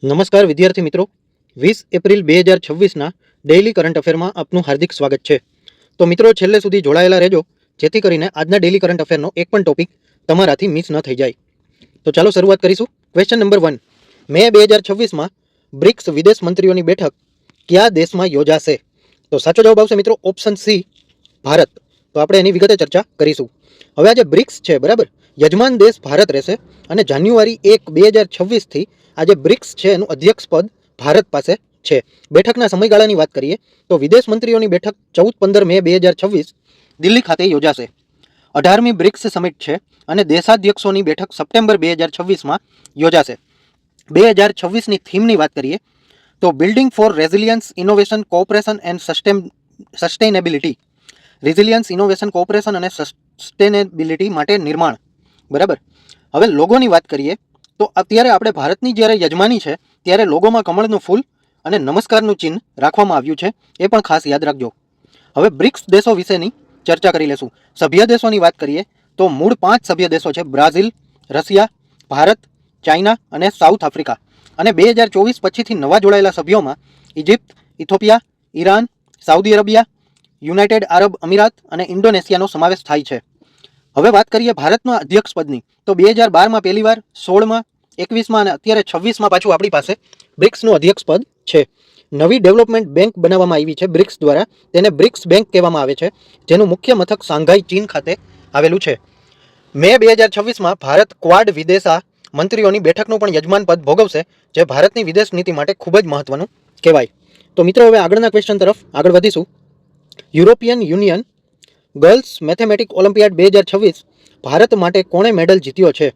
નમસ્કાર વિદ્યાર્થી મિત્રો, 20 એપ્રિલ 2026ના ડેઇલી કરંટ અફેરમાં આપનું હાર્દિક સ્વાગત છે. તો મિત્રો, છેલ્લે સુધી જોડાયેલા રહેજો, જેથી કરીને આજના ડેઇલી કરંટ અફેરનો એક પણ ટોપિક તમારાથી મિસ ન થઈ જાય. તો ચાલો શરૂઆત કરીશું. Question number 1. મે 2026માં બ્રિક્સ વિદેશ મંત્રીઓની બેઠક કયા દેશમાં યોજાશે? તો સાચો જવાબ આવશે મિત્રો ઓપ્શન સી, ભારત. તો આપણે એની વિગતે ચર્ચા કરીશું. હવે આ જે બ્રિક્સ છે, બરાબર, યજમાન દેશ ભારત રહેશે અને જાન્યુઆરી 1, 2026થી આ જે બ્રિક્સ છે એનું અધ્યક્ષ પદ ભારત પાસે છે. બેઠકના સમયગાળાની વાત કરીએ તો વિદેશ મંત્રીઓની બેઠક 14-15 મે 2026 દિલ્હી ખાતે યોજાશે. 18મી બ્રિક્સ સમિટ છે અને દેશાધ્યક્ષોની બેઠક સપ્ટેમ્બર 2026માં યોજાશે. 2026ની થીમની વાત કરીએ તો building for resilience, innovation, cooperation and sustainability. Resilience, innovation, cooperation અને સસ્ટેનેબિલિટી માટે નિર્માણ. બરાબર. હવે લોગોની વાત કરીએ તો અત્યારે આપણે ભારતની જ્યારે યજમાની છે ત્યારે લોગોમાં કમળનું ફૂલ અને નમસ્કારનું ચિહ્ન રાખવામાં આવ્યું છે, એ પણ ખાસ યાદ રાખજો. હવે બ્રિક્સ દેશો વિશેની ચર્ચા કરી લેશું. સભ્ય દેશોની વાત કરીએ તો મૂળ 5 સભ્ય દેશો છે: બ્રાઝિલ, રશિયા, ભારત, ચાઇના અને સાઉથ આફ્રિકા. અને 2024 પછીથી નવા જોડાયેલા સભ્યોમાં Egypt, Ethiopia, Iran, Saudi Arabia, United Arab અમીરાત અને ઇન્ડોનેશિયાનો સમાવેશ થાય છે. હવે વાત કરીએ ભારતના અધ્યક્ષ પદની તો 2012માં પહેલીવાર, 16માં, 21માં અને અત્યારે 26માં પાછું આપણી પાસે બ્રિક્સનું અધ્યક્ષ પદ છે. નવી ડેવલપમેન્ટ બેંક બનાવવામાં આવી છે બ્રિક્સ દ્વારા, તેને બ્રિક્સ બેંક કહેવામાં આવે છે, જેનું મુખ્ય મથક શાંઘાઈ, ચીન ખાતે આવેલું છે. મે 2026માં ભારત ક્વાડ વિદેશા મંત્રીઓની બેઠકનું પણ યજમાન પદ ભોગવશે, જે ભારતની વિદેશ નીતિ માટે ખૂબ જ મહત્વનું કહેવાય. તો મિત્રો, હવે આગળના ક્વેશ્ચન તરફ આગળ વધીશું. European union girls mathematic Olympiad 2026 Bharat માટે કોણે મેડલ જીત્યો છે?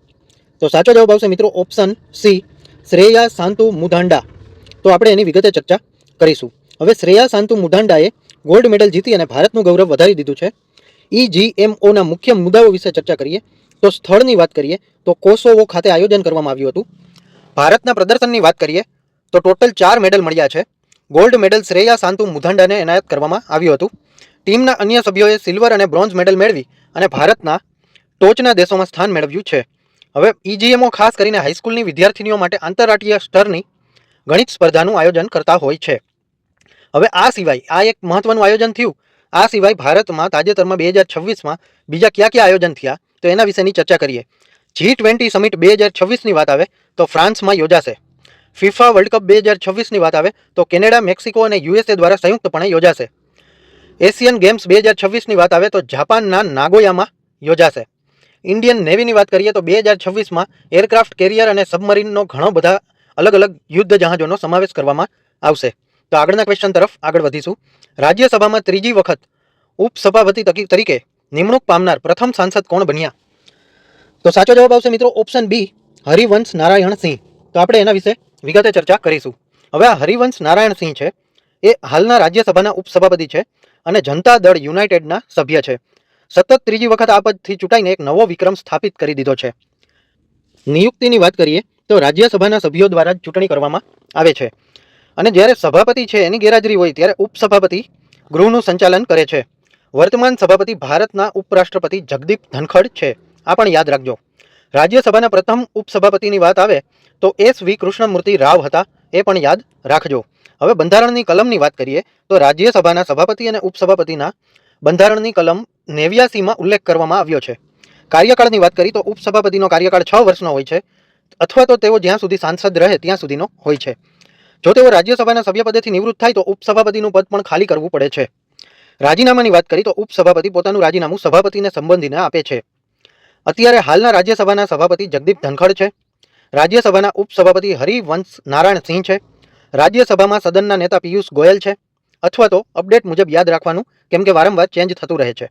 તો સાચો જવાબ આવશે મિત્રો ઓપ્શન સી, શ્રેયા સાંતુ મુધાંડા. તો આપણે એની વિગતે ચર્ચા કરીશું. હવે શ્રેયા સાંતુ મુધાંડાએ ગોલ્ડ મેડલ જીતી અને ભારતનું ગૌરવ વધારી દીધું છે. EGMOના મુખ્ય મુદ્દાઓ વિશે ચર્ચા કરીએ તો સ્થળની વાત કરીએ તો કોસોવો ખાતે આયોજન કરવામાં આવ્યું હતું. ભારતના પ્રદર્શનની વાત કરીએ તો ટોટલ 4 મેડલ મળ્યા છે. ગોલ્ડ મેડલ શ્રેયા સાંતુ મુધાંડાને એનાયત કરવામાં આવ્યું હતું. ટીમના અન્ય સભ્યોએ સિલ્વર અને બ્રોન્ઝ મેડલ મેળવી અને ભારતના ટોચના દેશોમાં સ્થાન મેળવ્યું છે. હવે EGMO ખાસ કરીને હાઈસ્કૂલની વિદ્યાર્થીનીઓ માટે આંતરરાષ્ટ્રીય સ્તરની ગણિત સ્પર્ધાનું આયોજન કરતા હોય છે. હવે આ સિવાય આ એક મહત્વનું આયોજન થયું. આ સિવાય ભારતમાં તાજેતરમાં 2026માં બીજા કયા કયા આયોજન થયા તો એના વિશેની ચર્ચા કરીએ. G20 સમિટ 2026ની વાત આવે તો ફ્રાન્સમાં યોજાશે. ફિફા વર્લ્ડ કપ 2026ની વાત આવે તો કેનેડા, મેક્સિકો અને USA દ્વારા સંયુક્તપણે યોજાશે. એશિયન ગેમ્સ 2026ની વાત આવે તો જાપાનના નાગોયામાં યોજાશે. ઇન્ડિયન નેવીની વાત કરીએ તો 2026માં એરક્રાફ્ટ કેરિયર અને સબમરીનનો ઘણો બધા અલગ અલગ યુદ્ધ જહાજોનો સમાવેશ કરવામાં આવશે. તો આગળના ક્વેશ્ચન તરફ આગળ વધીશું. રાજ્યસભામાં ત્રીજી વખત ઉપસભાપતિ તરીકે નિમણૂક પામનાર પ્રથમ સાંસદ કોણ બન્યા? તો સાચો જવાબ આવશે મિત્રો ઓપ્શન બી, હરિવંશ નારાયણ સિંહ. તો આપણે એના વિશે વિગતે ચર્ચા કરીશું. હવે આ હરિવંશ નારાયણ સિંહ છે એ હાલના રાજ્યસભાના ઉપસભાપતિ છે અને જનતા દળ યુનાઇટેડના સભ્ય છે. સતત ત્રીજી વખત આ પદથી ચૂંટાઈને એક નવો વિક્રમ સ્થાપિત કરી દીધો છે. નિયુક્તિની વાત કરીએ તો રાજ્યસભાના સભ્યો દ્વારા જ ચૂંટણી કરવામાં આવે છે અને જ્યારે સભાપતિ છે એની ગેરહાજરી હોય ત્યારે ઉપસભાપતિ ગૃહનું સંચાલન કરે છે. વર્તમાન સભાપતિ ભારતના ઉપરાષ્ટ્રપતિ જગદીપ ધનખડ છે. આ પણ યાદ રાખજો. રાજ્યસભાના પ્રથમ ઉપસભાપતિની વાત આવે તો SV કૃષ્ણમૂર્તિ રાવ હતા. એ પણ યાદ રાખજો. હવે બંધારણની કલમની વાત કરીએ તો રાજ્યસભાના સભાપતિ અને ઉપસભાપતિના બંધારણની કલમ 89માં ઉલ્લેખ કરવામાં આવ્યો છે. કાર્યકાળની વાત કરીએ તો ઉપસભાપતિનો કાર્યકાળ 6 વર્ષનો હોય છે અથવા તો તેઓ જ્યાં સુધી સાંસદ રહે ત્યાં સુધીનો હોય છે. જો તેઓ રાજ્યસભાના સભ્યપદેથી નિવૃત્ત થાય તો ઉપસભાપતિનું પદ પણ ખાલી કરવું પડે છે. રાજીનામાની વાત કરીએ તો ઉપસભાપતિ પોતાનું રાજીનામું સભાપતિને સંબંધીને આપે છે. અત્યારે હાલના રાજ્યસભાના સભાપતિ જગદીપ ધનખડ છે. રાજ્યસભાના ઉપસભાપતિ હરિવંશ નારાયણ સિંહ છે. રાજ્યસભામાં સદનના નેતા પિયુષ ગોયલ છે, અથવા તો અપડેટ મુજબ યાદ રાખવાનું કેમ કે વારંવાર ચેન્જ થતું રહે છે.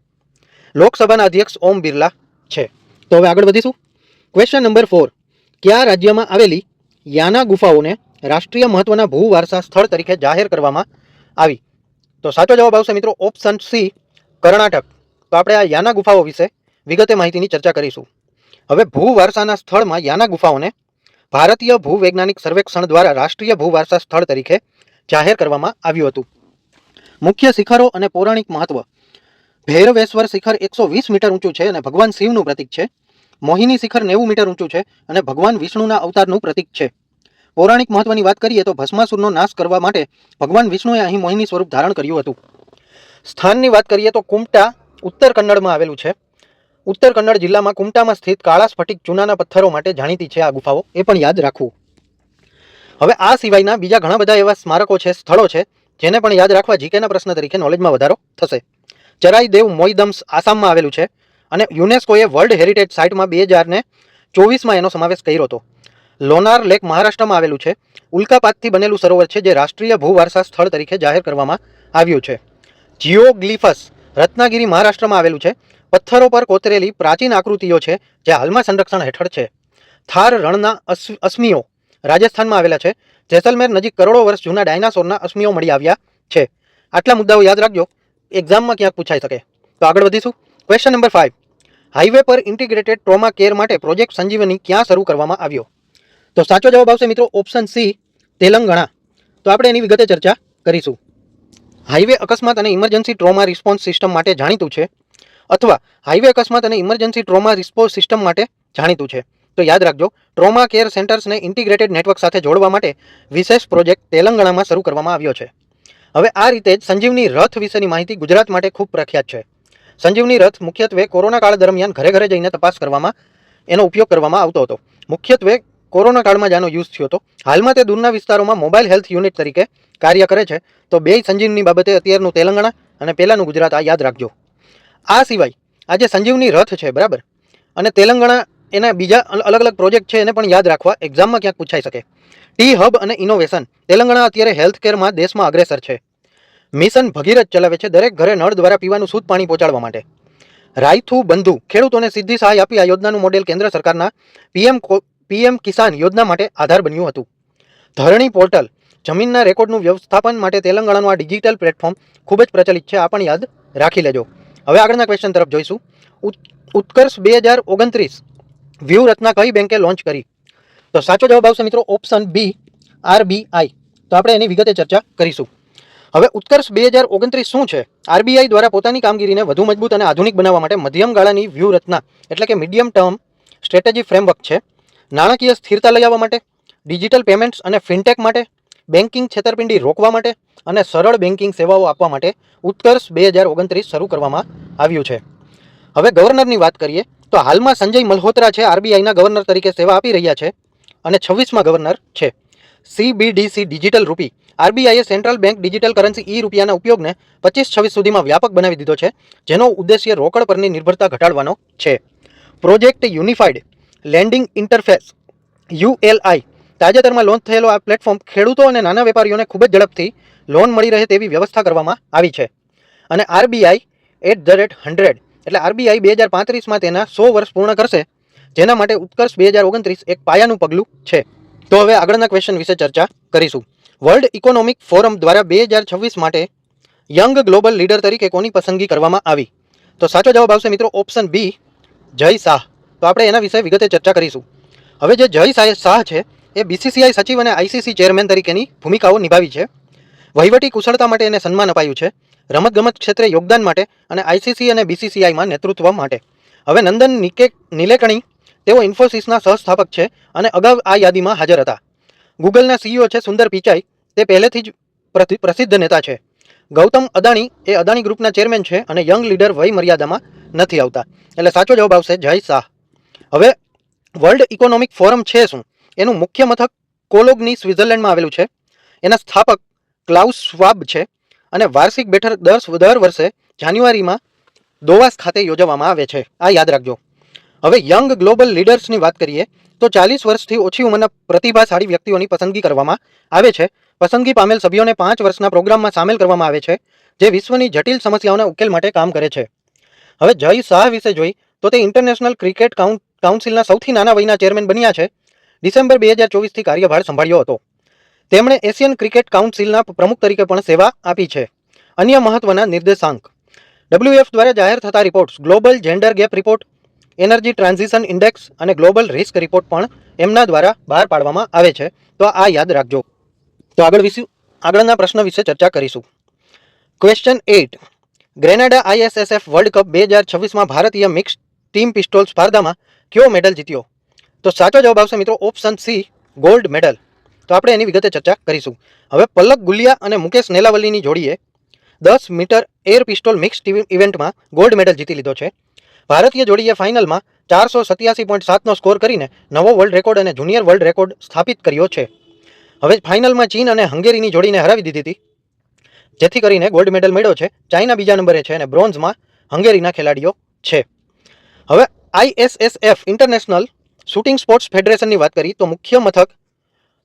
લોકસભાના અધ્યક્ષ ઓમ બિરલા છે. તો હવે આગળ વધીશું. Question number 4. કયા રાજ્યમાં આવેલી યાના ગુફાઓને રાષ્ટ્રીય મહત્વના ભૂ વારસા સ્થળ તરીકે જાહેર કરવામાં આવી? તો સાચો જવાબ આવશે મિત્રો ઓપ્શન સી, કર્ણાટક. તો આપણે આ યાના ગુફાઓ વિશે વિગતે માહિતીની ચર્ચા કરીશું. હવે ભૂ વારસાના સ્થળમાં યાના ગુફાઓને ભારતીય ભૂવૈજ્ઞાનિક સર્વેક્ષણ દ્વારા રાષ્ટ્રીય ભૂ વારસા સ્થળ તરીકે જાહેર કરવામાં આવ્યું હતું. મુખ્ય શિખરો અને પૌરાણિક મહત્વ. ભૈરવેશ્વર શિખર 120 મીટર ઊંચું છે અને ભગવાન શિવનું પ્રતીક છે. મોહિની શિખર 90 મીટર ઊંચું છે અને ભગવાન વિષ્ણુના અવતારનું પ્રતીક છે. પૌરાણિક મહત્વની વાત કરીએ તો ભસ્માસુરનો નાશ કરવા માટે ભગવાન વિષ્ણુએ અહીં મોહિની સ્વરૂપ ધારણ કર્યું હતું. સ્થાનની વાત કરીએ તો કુમટા ઉત્તર કન્નડમાં આવેલું છે. ઉત્તર કન્નડ જિલ્લામાં કુમટામાં સ્થિત કાળા સ્ફટિક ચૂનાના પથ્થરો માટે જાણીતી છે આ ગુફાઓ, એ પણ યાદ રાખવું. હવે આ સિવાયના બીજા ઘણા બધા એવા સ્મારકો છે, સ્થળો છે, જેને પણ યાદ રાખવા જીકેના પ્રશ્ન તરીકે નોલેજમાં વધારો થશે. ચરાઈ દેવ મોઈદમ્સ આસામમાં આવેલું છે અને યુનેસ્કોએ વર્લ્ડ હેરિટેજ સાઇટમાં 2024માં એનો સમાવેશ કર્યો હતો. લોનાર લેક મહારાષ્ટ્રમાં આવેલું છે. ઉલ્કાપાતથી બનેલું સરોવર છે જે રાષ્ટ્રીય ભૂવારસા સ્થળ તરીકે જાહેર કરવામાં આવ્યું છે. જિયોગ્લિફસ રત્નાગિરી મહારાષ્ટ્રમાં આવેલું છે. પથ્થરો પર કોતરેલી પ્રાચીન આકૃતિઓ છે જે હાલમાં સંરક્ષણ હેઠળ છે. થાર રણના અશ્મિઓ રાજસ્થાનમાં આવેલા છે. જેસલમેર નજીક કરોડો વર્ષ જૂના ડાયનાસોરના અશ્મિઓ મળી આવ્યા છે. આટલા મુદ્દાઓ યાદ રાખજો, એક્ઝામમાં ક્યાંક પૂછાઈ શકે. તો આગળ વધીશું. Question number 5. હાઈવે પર ઇન્ટિગ્રેટેડ ટ્રોમા કેર માટે પ્રોજેક્ટ સંજીવની ક્યાં શરૂ કરવામાં આવ્યો? તો સાચો જવાબ આવશે મિત્રો ઓપ્શન સી, તેલંગાણા. તો આપણે એની વિગતે ચર્ચા કરીશું. હાઈવે અકસ્માત અને ઇમરજન્સી ટ્રોમા રિસ્પોન્સ સિસ્ટમ માટે જાણીતું છે, અથવા હાઈવે અકસ્માત અને ઇમરજન્સી ટ્રોમા રિસ્પોન્સ સિસ્ટમ માટે જાણીતું છે. તો યાદ રાખજો, ટ્રોમા કેર સેન્ટર્સને ઇન્ટિગ્રેટેડ નેટવર્ક સાથે જોડવા માટે વિશેષ પ્રોજેક્ટ તેલંગાણામાં શરૂ કરવામાં આવ્યો છે. હવે આ રીતે જ સંજીવની રથ વિશેની માહિતી ગુજરાત માટે ખૂબ પ્રખ્યાત છે. સંજીવની રથ મુખ્યત્વે કોરોના કાળ દરમિયાન ઘરે ઘરે જઈને તપાસ કરવામાં એનો ઉપયોગ કરવામાં આવતો હતો. મુખ્યત્વે કોરોના કાળમાં જ આનો યુઝ થયો હતો. હાલમાં તે દૂરના વિસ્તારોમાં મોબાઈલ હેલ્થ યુનિટ તરીકે કાર્ય કરે છે. તો બે સંજીવની બાબતે અત્યારનું તેલંગાણા અને પહેલાંનું ગુજરાત આ યાદ રાખજો. આ સિવાય આ જે સંજીવની રથ છે, બરાબર, અને તેલંગાણા એના બીજા અલગ અલગ પ્રોજેક્ટ છે, એને પણ યાદ રાખવા, એક્ઝામમાં ક્યાંક પૂછાઈ શકે. ટી હબ અને ઇનોવેશન. તેલંગાણા અત્યારે હેલ્થ કેરમાં દેશમાં અગ્રેસર છે. મિશન ભગીરથ ચલાવે છે દરેક ઘરે નળ દ્વારા પીવાનું શુદ્ધ પાણી પહોંચાડવા માટે. રાયથુ બંધુ ખેડૂતોને સીધી સહાય આપી આ યોજનાનું મોડેલ કેન્દ્ર સરકારના પીએમ કિસાન યોજના માટે આધાર બન્યું હતું. ધરણી પોર્ટલ જમીનના રેકોર્ડનું વ્યવસ્થાપન માટે તેલંગાણાનું આ ડિજિટલ પ્લેટફોર્મ ખૂબ જ પ્રચલિત છે, આ પણ યાદ રાખી લેજો. હવે આગળના ક્વેશ્ચન તરફ જોઈશું. ઉત્કર્ષ 2029 વ્યૂહરચના કઈ બેંકે લોન્ચ કરી? તો સાચો જવાબ આવશે મિત્રો ઓપ્શન બી, આરબીઆઈ. તો આપણે એની વિગતે ચર્ચા કરીશું. હવે ઉત્કર્ષ 2029 શું છે? આરબીઆઈ દ્વારા પોતાની કામગીરીને વધુ મજબૂત અને આધુનિક બનાવવા માટે મધ્યમ ગાળાની વ્યૂહરચના એટલે કે મીડિયમ ટર્મ સ્ટ્રેટેજી ફ્રેમવર્ક છે. નાણાકીય સ્થિરતા લઈ આવવા માટે, ડિજિટલ પેમેન્ટ્સ અને ફિનટેક માટે, બેન્કિંગ છેતરપિંડી રોકવા માટે અને સરળ બેન્કિંગ સેવાઓ આપવા માટે ઉત્કર્ષ 2029 શરૂ કરવામાં આવ્યું છે. હવે ગવર્નરની વાત કરીએ તો હાલમાં સંજય મલ્હોત્રા છે આરબીઆઈના ગવર્નર તરીકે સેવા આપી રહ્યા છે અને 26મા ગવર્નર છે. CBDC ડિજિટલ રૂપી. આરબીઆઈએ સેન્ટ્રલ બેંક ડિજિટલ કરન્સી ઈ રૂપિયાના ઉપયોગને 25-26 સુધીમાં વ્યાપક બનાવી દીધો છે, જેનો ઉદ્દેશ્ય રોકડ પરની નિર્ભરતા ઘટાડવાનો છે. Project unified landing interface ULI. તાજેતરમાં લોન્ચ થયેલો આ પ્લેટફોર્મ ખેડૂતો અને નાના વેપારીઓને ખૂબ જ ઝડપથી લોન મળી રહે તેવી વ્યવસ્થા કરવામાં આવી છે. અને આરબીઆઈ @100 એટલે આરબીઆઈ 2035માં તેના 100 વર્ષ પૂર્ણ કરશે, જેના માટે ઉત્કર્ષ 2029 એક પાયાનું પગલું છે. તો હવે આગળના ક્વેશ્ચન વિશે ચર્ચા કરીશું. વર્લ્ડ ઇકોનોમિક ફોરમ દ્વારા 2026 માટે યંગ ગ્લોબલ લીડર તરીકે કોની પસંદગી કરવામાં આવી? તો સાચો જવાબ આવશે મિત્રો ઓપ્શન બી, જય શાહ. તો આપણે એના વિશે વિગતે ચર્ચા કરીશું. હવે જે જય શાહ છે એ બીસીસીઆઈ સચિવ અને આઈસીસી ચેરમેન તરીકેની ભૂમિકાઓ નિભાવી છે. વહીવટી કુશળતા માટે એને સન્માન અપાયું છે. રમતગમત ક્ષેત્રે યોગદાન માટે અને આઈસીસી અને બીસીસીઆઈમાં નેતૃત્વ માટે. હવે નંદન નીલેકણી તેઓ ઇન્ફોસિસના સહસ્થાપક છે અને અગાઉ આ યાદીમાં હાજર હતા. ગૂગલના સીઈઓ છે સુંદર પિચાઈ, તે પહેલેથી જ પ્રસિદ્ધ નેતા છે. ગૌતમ અદાણી એ અદાણી ગ્રુપના ચેરમેન છે અને યંગ લીડર વય મર્યાદામાં નથી આવતા. એટલે સાચો જવાબ આવશે જય શાહ. હવે વર્લ્ડ ઇકોનોમિક ફોરમ છે શું? એનું મુખ્ય મથક કોલોગ્ની સ્વિટ્ઝરલેન્ડમાં આવેલું છે. એના સ્થાપક ક્લાઉસ શ્વાબ છે અને વાર્ષિક બેઠક દર વર્ષે જાન્યુઆરીમાં દોવાસ ખાતે યોજવામાં આવે છે, આ યાદ રાખજો. હવે યંગ ગ્લોબલ લીડર્સની વાત કરીએ તો 40 વર્ષથી ઓછી ઉંમરના પ્રતિભાશાળી વ્યક્તિઓની પસંદગી કરવામાં આવે છે. પસંદગી પામેલ સભ્યોને 5 વર્ષના પ્રોગ્રામમાં સામેલ કરવામાં આવે છે, જે વિશ્વની જટિલ સમસ્યાઓના ઉકેલ માટે કામ કરે છે. હવે જય શાહ વિશે જોઈ તો તે ઇન્ટરનેશનલ ક્રિકેટ કાઉન્સિલના સૌથી નાના વયના ચેરમેન બન્યા છે. ડિસેમ્બર 2024થી કાર્યભાર સંભાળ્યો હતો. તેમણે એશિયન ક્રિકેટ કાઉન્સિલના પ્રમુખ તરીકે પણ સેવા આપી છે. અન્ય મહત્વના નિર્દેશાંક WF દ્વારા જાહેર થતા reports global gender gap report, energy transition index અને ગ્લોબલ રિસ્ક રિપોર્ટ પણ એમના દ્વારા બહાર પાડવામાં આવે છે. તો આ યાદ રાખજો. તો આગળના પ્રશ્ન વિશે ચર્ચા કરીશું. Question 8. Grenada ISSF world cup 2026માં ભારતીય મિક્સ ટીમ પિસ્ટોલ સ્પર્ધામાં કયો મેડલ જીત્યો? તો સાચો જવાબ આવશે મિત્રો ઓપ્શન સી, ગોલ્ડ મેડલ. તો આપણે એની વિગતે ચર્ચા કરીશું. હવે પલક ગુલિયા અને મુકેશ નેલાવલીની જોડીએ 10 મીટર એર પિસ્ટોલ મિક્સ્ડ ઇવેન્ટમાં ગોલ્ડ મેડલ જીતી લીધો છે. ભારતીય જોડીએ ફાઇનલમાં 487.7નો સ્કોર કરીને નવો વર્લ્ડ રેકોર્ડ અને જુનિયર વર્લ્ડ રેકોર્ડ સ્થાપિત કર્યો છે. હવે ફાઇનલમાં ચીન અને હંગેરીની જોડીને હરાવી દીધી હતી, જેથી કરીને ગોલ્ડ મેડલ મળ્યો છે. ચાઇના બીજા નંબરે છે અને બ્રોન્ઝમાં હંગેરીના ખેલાડીઓ છે. હવે ISSF ઇન્ટરનેશનલ શૂટિંગ સ્પોર્ટ્સ ફેડરેશનની વાત કરી તો મુખ્ય મથક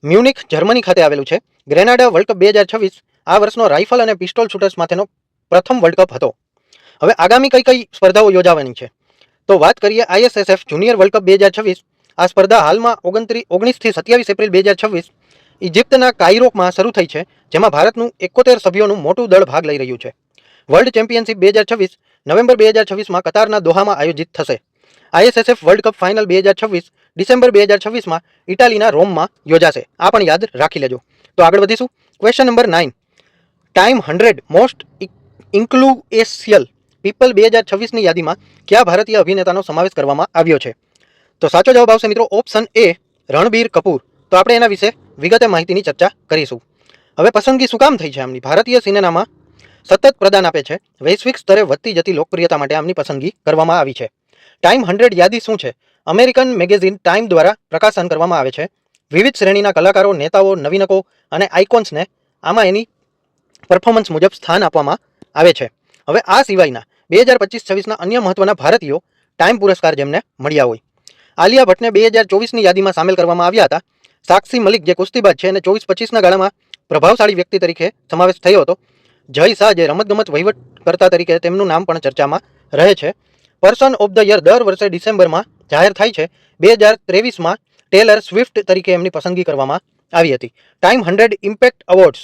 મ્યુનિક જર્મની ખાતે આવેલું છે. ગ્રેનાડા વર્લ્ડ કપ 2026 આ વર્ષનો રાઇફલ અને પિસ્ટોલ શૂટર્સ માટેનો પ્રથમ વર્લ્ડ કપ હતો. હવે આગામી કઈ સ્પર્ધાઓ યોજાવાની છે તો વાત કરીએ ISSF જુનિયર વર્લ્ડ કપ 2026. આ સ્પર્ધા હાલમાં 19 થી 27 એપ્રિલ 2026 ઇજિપ્તના કાયરોમાં શરૂ થઈ છે, જેમાં ભારતનું 71 સભ્યોનું મોટું દળ ભાગ લઈ રહ્યું છે. વર્લ્ડ ચેમ્પિયનશિપ 2026 નવેમ્બર 2026માં કતારના દોહામાં આયોજિત થશે. ISSF world cup final 2026 December 2026માં ઇટાલીના રોમમાં યોજાશે. આ પણ યાદ રાખી લેજો. તો આગળ વધીશું. Question number 9. Time 100 most influential people 2026ની યાદીમાં કયા ભારતીય અભિનેતાનો સમાવેશ કરવામાં આવ્યો છે? તો સાચો જવાબ આવશે મિત્રો ઓપ્શન એ, રણબીર કપૂર. તો આપણે એના વિશે વિગતે માહિતીની ચર્ચા કરીશું. હવે પસંદગી શું કામ થઈ છે આમની? ભારતીય સિનેમામાં સતત પ્રદાન આપે છે. વૈશ્વિક સ્તરે વધતી જતી લોકપ્રિયતા માટે આમની પસંદગી કરવામાં આવી છે. ટાઈમ 100 યાદી શું છે? અમેરિકન મેગેઝિન ટાઈમ દ્વારા પ્રકાશન કરવામાં આવે છે. વિવિધ શ્રેણીના કલાકારો, નેતાઓ, નવીનકો અને આઇકોન્સને આમાં એની પરફોર્મન્સ મુજબ સ્થાન આપવામાં આવે છે. હવે આ સિવાયના 2025-26ના અન્ય મહત્વના ભારતીયો ટાઈમ પુરસ્કાર જેમને મળ્યા હોય. આલિયા ભટ્ટને 2024ની યાદીમાં સામેલ કરવામાં આવ્યા હતા. સાક્ષી મલિક જે કુસ્તીબાજ છે અને 24-25ના ગાળામાં પ્રભાવશાળી વ્યક્તિ તરીકે સમાવેશ થયો હતો. જય શાહ જે રમતગમત વહીવટકર્તા તરીકે તેમનું નામ પણ ચર્ચામાં રહે છે. પર્સન ઓફ ધ યર દર વર્ષે ડિસેમ્બરમાં જાહેર થાય છે. 2023માં ટેલર સ્વિફ્ટ તરીકે એમની પસંદગી કરવામાં આવી હતી. ટાઈમ 100 ઇમ્પેક્ટ એવોર્ડ્સ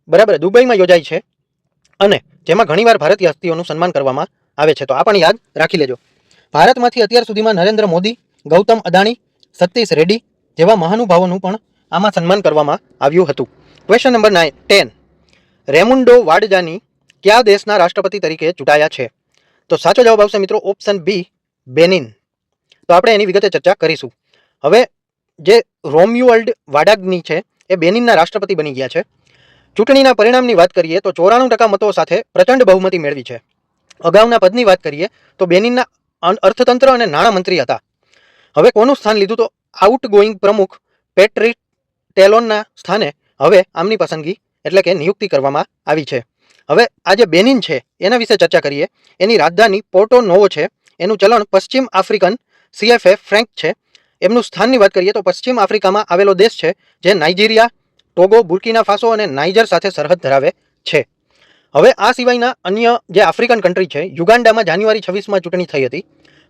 બરાબર દુબઈમાં યોજાય છે અને જેમાં ઘણીવાર ભારતીય હસ્તીઓનું સન્માન કરવામાં આવે છે. તો આ પણ યાદ રાખી લેજો. ભારતમાંથી અત્યાર સુધીમાં નરેન્દ્ર મોદી, ગૌતમ અદાણી, સતીશ રેડ્ડી જેવા મહાનુભાવોનું પણ આમાં સન્માન કરવામાં આવ્યું હતું. Question number 10. રેમુન્ડો વાડજાની કયા દેશના રાષ્ટ્રપતિ તરીકે ચૂંટાયા છે? તો સાચો જવાબ આવશે મિત્રો ઓપ્શન બી, બેનિન. તો આપણે એની વિગતે ચર્ચા કરીશું. હવે જે રોમ્યુઅલ્ડ વાડાગ્ની છે એ બેનિનના રાષ્ટ્રપતિ બની ગયા છે. ચૂંટણીના પરિણામની વાત કરીએ તો 94% મતો સાથે પ્રચંડ બહુમતી મેળવી છે. અગાઉના પદની વાત કરીએ તો બેનિનના અર્થતંત્ર અને નાણામંત્રી હતા. હવે કોનું સ્થાન લીધું? તો આઉટગોઈંગ પ્રમુખ પેટ્રિક ટેલોનના સ્થાને હવે આમની પસંદગી એટલે કે નિયુક્તિ કરવામાં આવી છે. હવે આ જે બેનિન છે એના વિશે ચર્ચા કરીએ. એની રાજધાની પોર્ટો નોવો છે. એનું ચલણ પશ્ચિમ આફ્રિકન CFA ફ્રેન્ક છે. એમનું સ્થાનની વાત કરીએ તો પશ્ચિમ આફ્રિકામાં આવેલો દેશ છે જે નાઇજીરિયા, ટોગો, બુર્કિના ફાસો અને નાઇજર સાથે સરહદ ધરાવે છે. હવે આ સિવાયના અન્ય જે આફ્રિકન કન્ટ્રી છે, યુગાન્ડામાં જાન્યુઆરી 26માં ચૂંટણી થઈ હતી.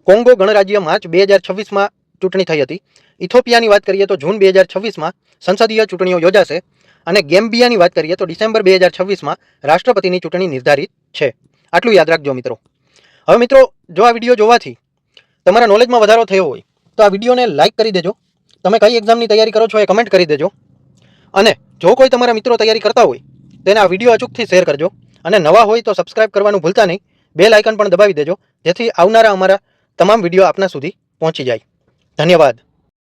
કોંગો ગણરાજ્ય માર્ચ 2026માં ચૂંટણી થઈ હતી. ઇથોપિયાની વાત કરીએ તો જૂન 2026માં સંસદીય ચૂંટણીઓ યોજાશે અને ગેમ્બિયાની વાત કરીએ તો ડિસેમ્બર 2026માં રાષ્ટ્રપતિની ચૂંટણી નિર્ધારિત છે. આટલું યાદ રાખજો મિત્રો. હવે મિત્રો જો આ વિડીયો જોવાથી તમારા નોલેજમાં વધારો થયો હોય તો આ વિડીયોને લાઇક કરી દેજો. તમે કઈ એક્ઝામની તૈયારી કરો છો એ કમેન્ટ કરી દેજો. અને જો કોઈ તમારા મિત્રો તૈયારી કરતા હોય તેને આ વિડીયો અચૂકથી શેર કરજો. અને નવા હોય તો સબસ્ક્રાઇબ કરવાનું ભૂલતા નહીં. બેલ આઇકન પણ દબાવી દેજો જેથી આવનારા અમારા તમામ વિડીયો આપના સુધી પહોંચી જાય. ધન્યવાદ.